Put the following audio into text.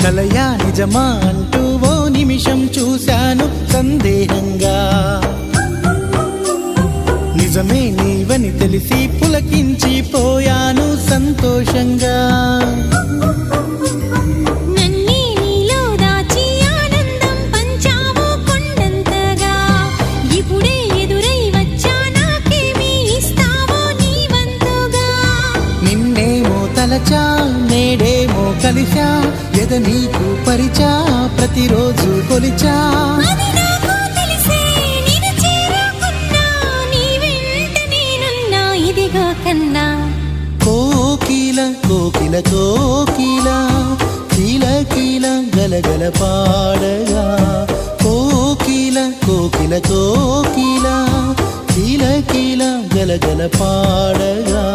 కలయా నిజమా అంటూ ఓ నిమిషం చూశాను సందేహంగా, నిజమే నీవని తెలిసి పులకించిపోయాను సంతోషంగా. నేడేమో కలిసా ఎద నీకు పరిచా ప్రతిరోజు కొలిచా, కోకిల కోకిల కోకిల కీల కీల గలగల పాడగా, కోకిల కోకిల కోకిల కీల కీల గలగల పాడగా.